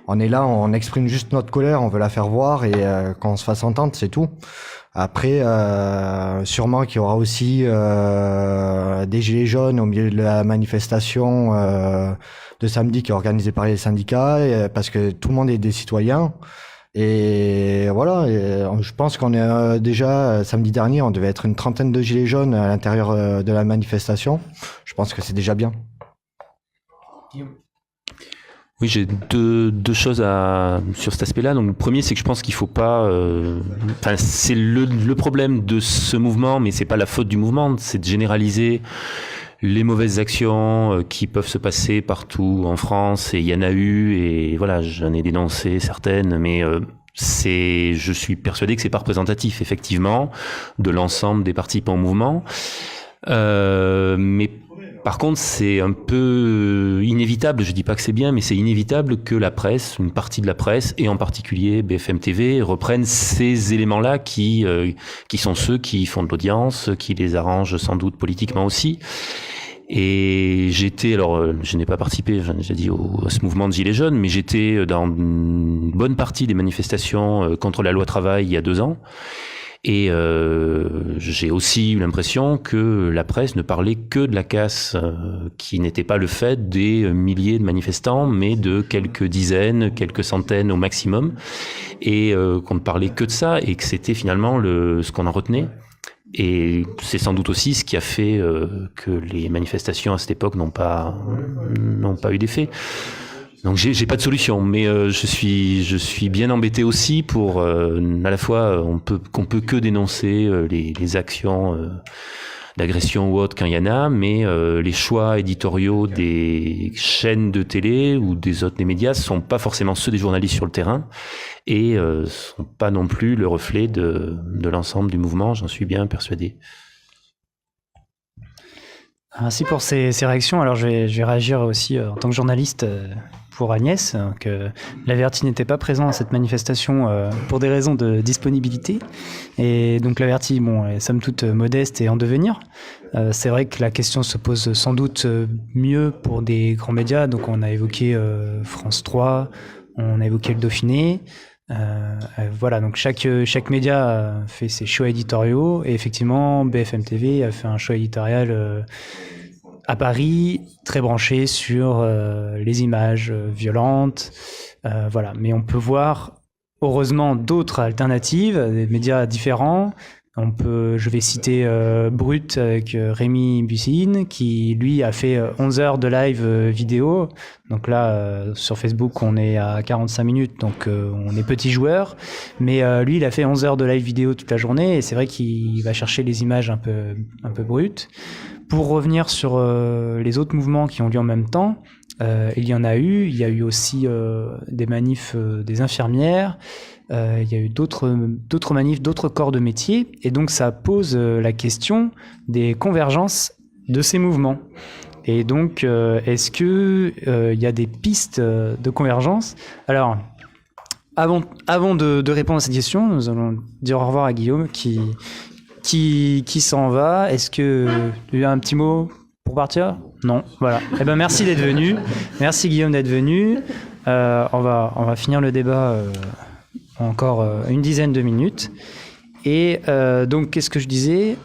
On est là, on exprime juste notre colère, on veut la faire voir et qu'on se fasse entendre, c'est tout. Après, sûrement qu'il y aura aussi des gilets jaunes au milieu de la manifestation de samedi qui est organisée par les syndicats, parce que tout le monde est des citoyens. Et voilà, je pense qu'on est déjà, samedi dernier, on devait être une trentaine de gilets jaunes à l'intérieur de la manifestation. Je pense que c'est déjà bien. Oui, j'ai deux choses sur cet aspect-là. Donc, le premier, c'est que je pense qu'il faut pas. C'est le problème de ce mouvement, mais c'est pas la faute du mouvement. C'est de généraliser les mauvaises actions qui peuvent se passer partout en France. Et il y en a eu, et voilà, j'en ai dénoncé certaines, mais je suis persuadé que c'est pas représentatif, effectivement, de l'ensemble des participants au mouvement. Mais par contre, c'est un peu inévitable, je dis pas que c'est bien, mais c'est inévitable que la presse, une partie de la presse, et en particulier BFM TV, reprennent ces éléments-là qui sont ceux qui font de l'audience, qui les arrangent sans doute politiquement aussi. Et je n'ai pas participé, j'en ai déjà dit, à ce mouvement de Gilets jaunes, mais j'étais dans une bonne partie des manifestations contre la loi travail il y a 2 ans. Et j'ai aussi eu l'impression que la presse ne parlait que de la casse, qui n'était pas le fait des milliers de manifestants, mais de quelques dizaines, quelques centaines au maximum, et qu'on ne parlait que de ça, et que c'était finalement ce qu'on en retenait. Et c'est sans doute aussi ce qui a fait que les manifestations à cette époque n'ont pas eu d'effet. Donc j'ai pas de solution, mais je suis bien embêté aussi pour à la fois qu'on peut que dénoncer les actions d'agression ou autre quand il y en a, mais les choix éditoriaux des chaînes de télé ou des médias sont pas forcément ceux des journalistes sur le terrain et sont pas non plus le reflet de l'ensemble du mouvement, j'en suis bien persuadé. Merci pour ces réactions. Alors je vais réagir aussi en tant que journaliste pour Agnès, que l'Averti n'était pas présent à cette manifestation pour des raisons de disponibilité. Et donc l'Averti, est somme toute modeste et en devenir. C'est vrai que la question se pose sans doute mieux pour des grands médias. Donc on a évoqué France 3, on a évoqué le Dauphiné. Voilà, donc chaque média fait ses choix éditoriaux et effectivement BFM TV a fait un choix éditorial à Paris très branché sur les images violentes, voilà. Mais on peut voir heureusement d'autres alternatives, des médias différents. Je vais citer Brut avec Rémi Bussine qui lui a fait 11 heures de live vidéo. Donc là sur Facebook on est à 45 minutes, donc on est petit joueur. Mais lui il a fait 11 heures de live vidéo toute la journée et c'est vrai qu'il va chercher les images un peu brutes. Pour revenir sur les autres mouvements qui ont lieu en même temps, il y a eu aussi des manifs des infirmières. Il y a eu d'autres manifs, d'autres corps de métier, et donc ça pose la question des convergences de ces mouvements. Et donc, est-ce que il y a des pistes de convergence? Alors, avant de répondre à cette question, nous allons dire au revoir à Guillaume qui s'en va. Est-ce que tu as un petit mot pour partir? Non, voilà. Eh ben merci d'être venu. Merci Guillaume d'être venu. On va finir le débat encore une dizaine de minutes. Et donc, qu'est-ce que je disais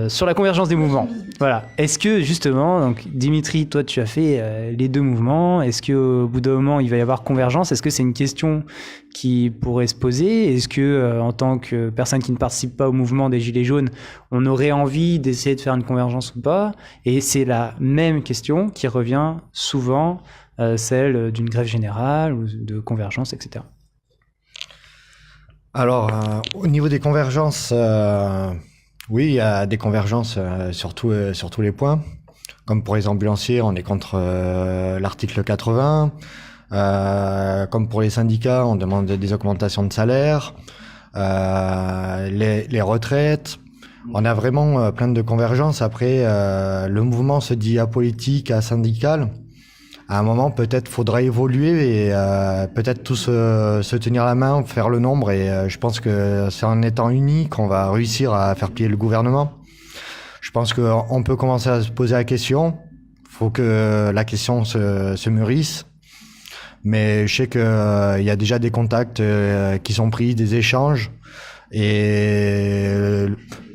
sur la convergence des mouvements? Voilà. Est-ce que justement, donc Dimitri, toi, tu as fait les deux mouvements. Est-ce qu'au bout d'un moment, il va y avoir convergence? Est-ce que c'est une question qui pourrait se poser? Est-ce que, en tant que personne qui ne participe pas au mouvement des Gilets jaunes, on aurait envie d'essayer de faire une convergence ou pas? Et c'est la même question qui revient souvent, celle d'une grève générale ou de convergence, etc. Alors, au niveau des convergences, oui, il y a des convergences sur tous les points. Comme pour les ambulanciers, on est contre l'article 80. Comme pour les syndicats, on demande des augmentations de salaire, les retraites. On a vraiment plein de convergences. Après, le mouvement se dit apolitique, asyndical. À un moment, peut-être faudra évoluer et peut-être tous se tenir la main, faire le nombre. Et je pense que c'est en étant unis qu'on va réussir à faire plier le gouvernement. Je pense qu'on peut commencer à se poser la question. Faut que la question se mûrisse. Mais je sais qu'il y a déjà des contacts qui sont pris, des échanges. Et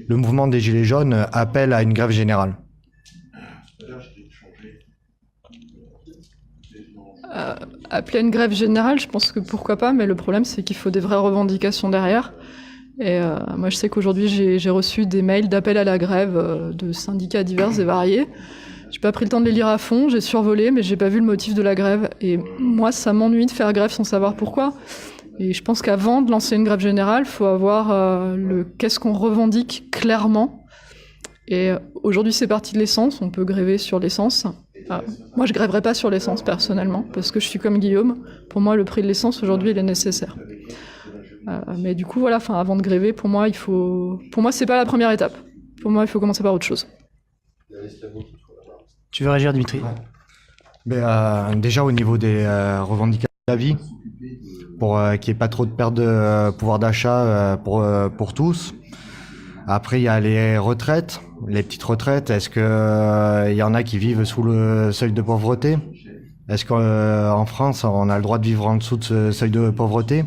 le mouvement des Gilets jaunes appelle à une grève générale. Appeler une grève générale, je pense que pourquoi pas, mais le problème c'est qu'il faut des vraies revendications derrière. Et moi je sais qu'aujourd'hui j'ai reçu des mails d'appel à la grève de syndicats divers et variés. J'ai pas pris le temps de les lire à fond, j'ai survolé, mais j'ai pas vu le motif de la grève. Et moi ça m'ennuie de faire grève sans savoir pourquoi. Et je pense qu'avant de lancer une grève générale, faut avoir qu'est-ce qu'on revendique clairement. Et aujourd'hui c'est parti de l'essence, on peut gréver sur l'essence. Moi, je grèverais pas sur l'essence personnellement, parce que je suis comme Guillaume. Pour moi, le prix de l'essence aujourd'hui, il est nécessaire. Mais du coup, voilà. Enfin, avant de gréver, pour moi, c'est pas la première étape. Pour moi, il faut commencer par autre chose. Tu veux réagir, Dimitri? Déjà au niveau des revendications de la vie, pour qu'il n'y ait pas trop de perte de pouvoir d'achat pour tous. Après, il y a les retraites, les petites retraites. Est-ce que il y en a qui vivent sous le seuil de pauvreté? Est-ce qu'en France, on a le droit de vivre en dessous de ce seuil de pauvreté?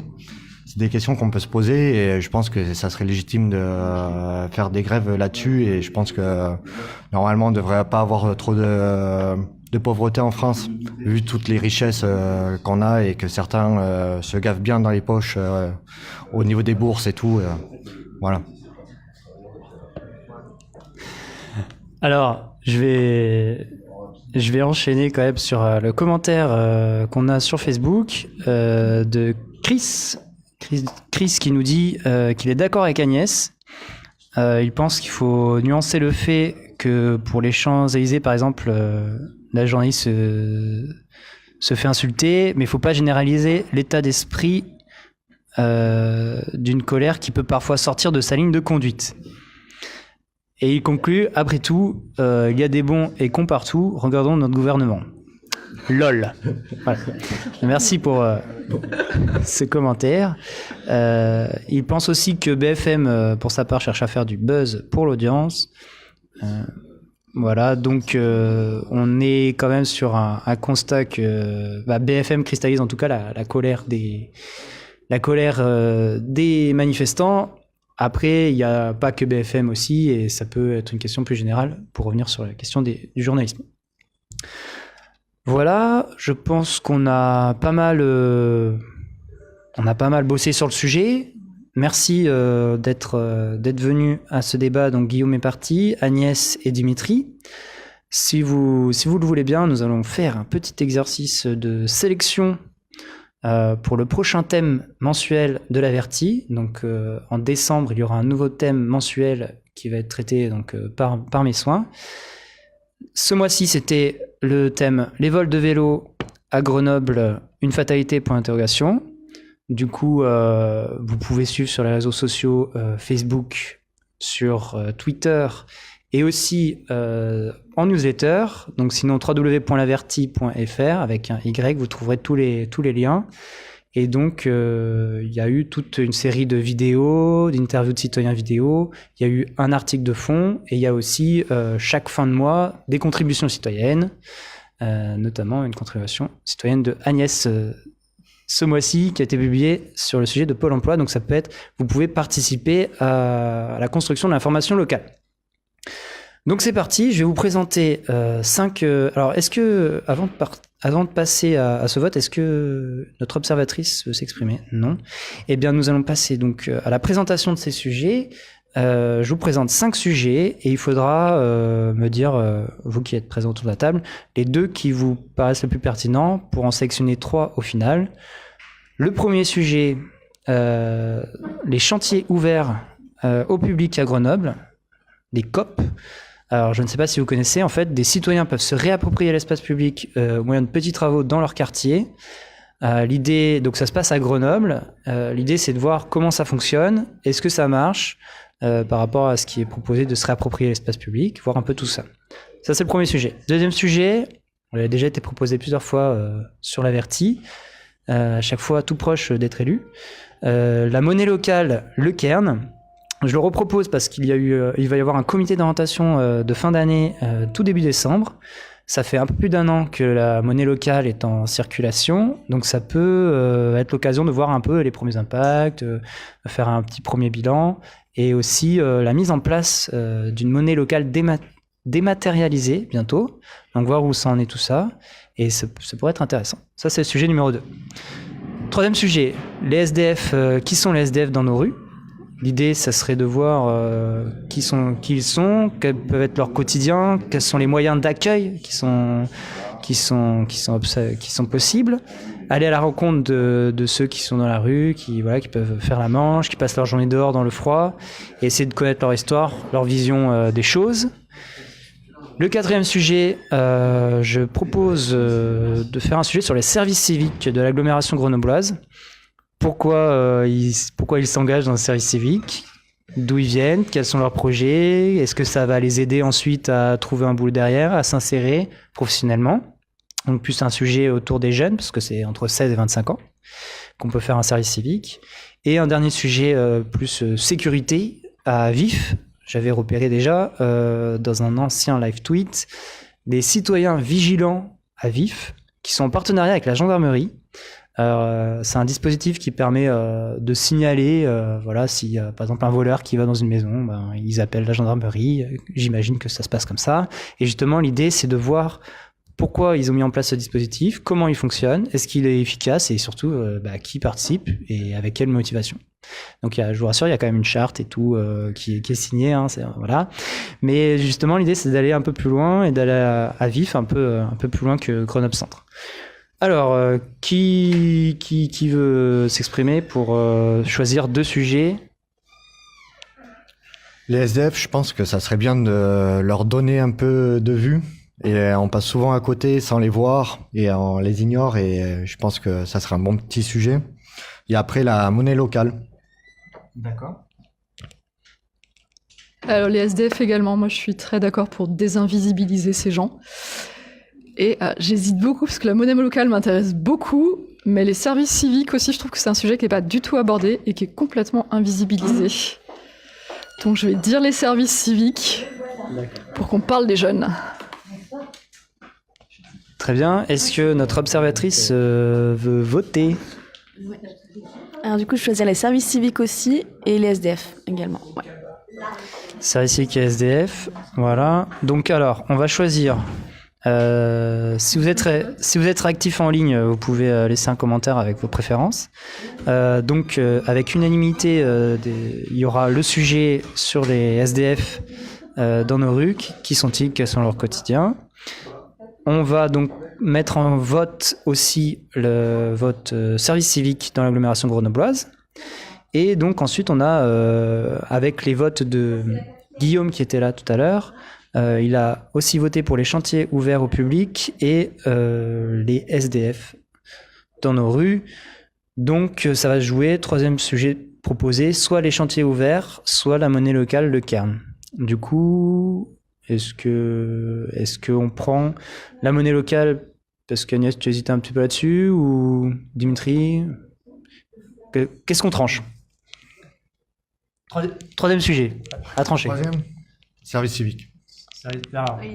C'est des questions qu'on peut se poser et je pense que ça serait légitime de faire des grèves là-dessus. Et je pense que normalement, on ne devrait pas avoir trop de pauvreté en France, vu toutes les richesses qu'on a et que certains se gavent bien dans les poches au niveau des bourses et tout. Voilà. Alors, je vais enchaîner quand même sur le commentaire qu'on a sur Facebook de Chris qui nous dit qu'il est d'accord avec Agnès. Il pense qu'il faut nuancer le fait que pour les Champs-Élysées, par exemple, la journaliste se fait insulter, mais il ne faut pas généraliser l'état d'esprit d'une colère qui peut parfois sortir de sa ligne de conduite. Et il conclut, après tout, il y a des bons et cons partout, regardons notre gouvernement. LOL. Voilà. Merci pour ce commentaire. Il pense aussi que BFM, pour sa part, cherche à faire du buzz pour l'audience. Voilà, donc on est quand même sur un constat que BFM cristallise en tout cas la colère des manifestants. Après, il n'y a pas que BFM aussi, et ça peut être une question plus générale pour revenir sur la question du journalisme. Voilà, je pense qu'on a pas mal bossé sur le sujet. Merci d'être venus à ce débat. Donc Guillaume est parti, Agnès et Dimitri. Si vous le voulez bien, nous allons faire un petit exercice de sélection pour le prochain thème mensuel de l'Averti. Donc en décembre, il y aura un nouveau thème mensuel qui va être traité donc, par mes soins. Ce mois-ci, c'était le thème « Les vols de vélo à Grenoble, une fatalité ?» Du coup, vous pouvez suivre sur les réseaux sociaux Facebook, sur Twitter et aussi en newsletter. Donc sinon www.laverti.fr avec un Y, vous trouverez tous les liens. Et donc il y a eu toute une série de vidéos, d'interviews de citoyens vidéo. Il y a eu un article de fond et il y a aussi chaque fin de mois des contributions citoyennes, notamment une contribution citoyenne de Agnès ce mois-ci qui a été publiée sur le sujet de Pôle emploi. Donc ça peut être, vous pouvez participer à la construction de l'information locale. Donc c'est parti, je vais vous présenter 5... alors est-ce que, avant de passer à ce vote, est-ce que notre observatrice veut s'exprimer? Non. Eh bien nous allons passer donc à la présentation de ces sujets. Je vous présente 5 sujets et il faudra me dire, vous qui êtes présents autour de la table, les 2 qui vous paraissent le plus pertinents pour en sélectionner 3 au final. Le premier sujet, les chantiers ouverts au public à Grenoble, les COP. Alors je ne sais pas si vous connaissez, en fait, des citoyens peuvent se réapproprier l'espace public au moyen de petits travaux dans leur quartier. L'idée, donc ça se passe à Grenoble. L'idée c'est de voir comment ça fonctionne, est-ce que ça marche par rapport à ce qui est proposé de se réapproprier l'espace public, voir un peu tout ça. Ça c'est le premier sujet. Deuxième sujet, on a déjà été proposé plusieurs fois sur l'Averti, à chaque fois tout proche d'être élu. La monnaie locale, le Cairn. Je le repropose parce il va y avoir un comité d'orientation de fin d'année tout début décembre. Ça fait un peu plus d'1 an que la monnaie locale est en circulation, donc ça peut être l'occasion de voir un peu les premiers impacts, faire un petit premier bilan, et aussi la mise en place d'une monnaie locale dématérialisée bientôt, donc voir où ça en est tout ça, et ça pourrait être intéressant. Ça c'est le sujet numéro 2. Troisième sujet, les SDF, qui sont les SDF dans nos rues? L'idée, ça serait de voir qui ils sont, quels peuvent être leur quotidien, quels sont les moyens d'accueil qui sont possibles. Aller à la rencontre de ceux qui sont dans la rue, qui peuvent faire la manche, qui passent leur journée dehors dans le froid, et essayer de connaître leur histoire, leur vision des choses. Le 4e sujet, je propose de faire un sujet sur les services civiques de l'agglomération grenobloise. Pourquoi ils s'engagent dans le service civique, d'où ils viennent, quels sont leurs projets, est-ce que ça va les aider ensuite à trouver un boulot derrière, à s'insérer professionnellement. Donc plus un sujet autour des jeunes, parce que c'est entre 16 et 25 ans qu'on peut faire un service civique. Et un dernier sujet plus sécurité à vif. J'avais repéré déjà dans un ancien live tweet des citoyens vigilants à vif qui sont en partenariat avec la gendarmerie. C'est un dispositif qui permet de signaler, si par exemple un voleur qui va dans une maison, ils appellent la gendarmerie. J'imagine que ça se passe comme ça. Et justement, l'idée, c'est de voir pourquoi ils ont mis en place ce dispositif, comment il fonctionne, est-ce qu'il est efficace et surtout qui participe et avec quelle motivation. Donc je vous rassure, il y a quand même une charte et tout qui est signée, voilà. Mais justement, l'idée, c'est d'aller un peu plus loin et d'aller à vif, un peu plus loin que Grenoble Centre. Alors, qui veut s'exprimer pour choisir 2 sujets? Les SDF, je pense que ça serait bien de leur donner un peu de vue. Et on passe souvent à côté sans les voir et on les ignore. Et je pense que ça serait un bon petit sujet. Et après, la monnaie locale. D'accord. Alors, les SDF également, moi je suis très d'accord pour désinvisibiliser ces gens. Et j'hésite beaucoup parce que la monnaie locale m'intéresse beaucoup, mais les services civiques aussi, je trouve que c'est un sujet qui n'est pas du tout abordé et qui est complètement invisibilisé. Donc je vais dire les services civiques pour qu'on parle des jeunes. Très bien. Est-ce que notre observatrice veut voter? Alors du coup, je choisis les services civiques aussi et les SDF également. Ouais. Services civiques et SDF, voilà. Donc alors, on va choisir... si vous êtes réactif en ligne, vous pouvez laisser un commentaire avec vos préférences. Donc, avec unanimité, il y aura le sujet sur les SDF dans nos rues. Qui sont-ils? Quels sont leurs quotidiens? On va donc mettre en vote aussi le vote service civique dans l'agglomération grenobloise. Et donc ensuite, on a, avec les votes de Guillaume qui était là tout à l'heure, il a aussi voté pour les chantiers ouverts au public et les SDF dans nos rues. Donc ça va se jouer, 3e sujet proposé, soit les chantiers ouverts, soit la monnaie locale, le Cairn. Du coup, Est-ce qu'on prend la monnaie locale parce qu'Agnès, tu hésitais un petit peu là-dessus, ou Dimitri? Qu'est-ce qu'on tranche? Troisième sujet, à trancher. Troisième, service civique.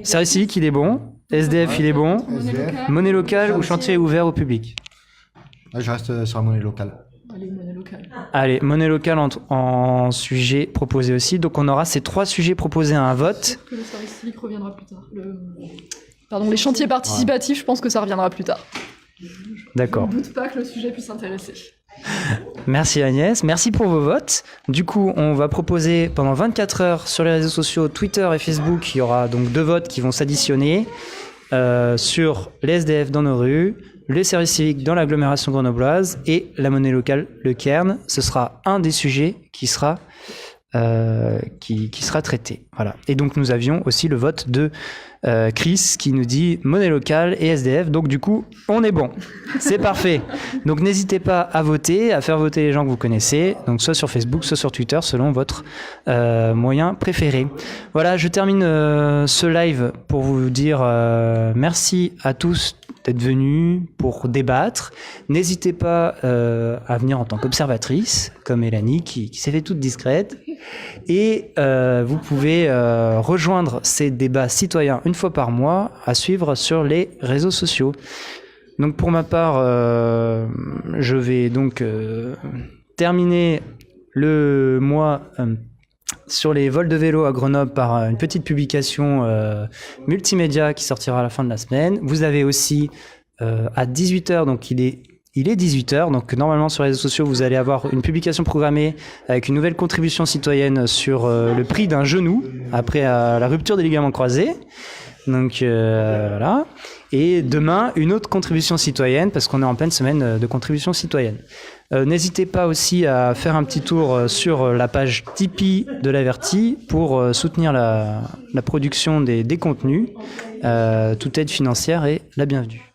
Service civique, il est bon. SDF, il est bon. SDF. Monnaie locale ou chantier ouvert au public? Là, je reste sur la monnaie locale. Allez, monnaie locale. Allez, monnaie locale en sujet proposé aussi. Donc on aura ces 3 sujets proposés à un vote. Que le service civique reviendra plus tard. Pardon, les chantiers participatifs, je pense que ça reviendra plus tard. D'accord. Je ne doute pas que le sujet puisse intéresser. Merci Agnès, merci pour vos votes. Du coup, on va proposer pendant 24 heures sur les réseaux sociaux, Twitter et Facebook, il y aura donc 2 votes qui vont s'additionner sur les SDF dans nos rues, les services civiques dans l'agglomération grenobloise et la monnaie locale, le Cairn. Ce sera un des sujets qui sera traité. Voilà. Et donc nous avions aussi le vote de Chris qui nous dit monnaie locale et SDF. Donc du coup, on est bon. C'est parfait. Donc n'hésitez pas à voter, à faire voter les gens que vous connaissez. Donc soit sur Facebook, soit sur Twitter, selon votre moyen préféré. Voilà, je termine ce live pour vous dire merci à tous d'être venus pour débattre. N'hésitez pas à venir en tant qu'observatrice, comme Mélanie, qui s'est fait toute discrète. Et vous pouvez rejoindre ces débats citoyens une fois par mois à suivre sur les réseaux sociaux. Donc pour ma part, je vais donc terminer le mois sur les vols de vélo à Grenoble par une petite publication multimédia qui sortira à la fin de la semaine. Vous avez aussi à 18h, donc il est 18h, donc normalement sur les réseaux sociaux vous allez avoir une publication programmée avec une nouvelle contribution citoyenne sur le prix d'un genou après la rupture des ligaments croisés. Donc voilà. Et demain, une autre contribution citoyenne, parce qu'on est en pleine semaine de contribution citoyenne. N'hésitez pas aussi à faire un petit tour sur la page Tipeee de l'Averti pour soutenir la production des contenus. Toute aide financière est la bienvenue.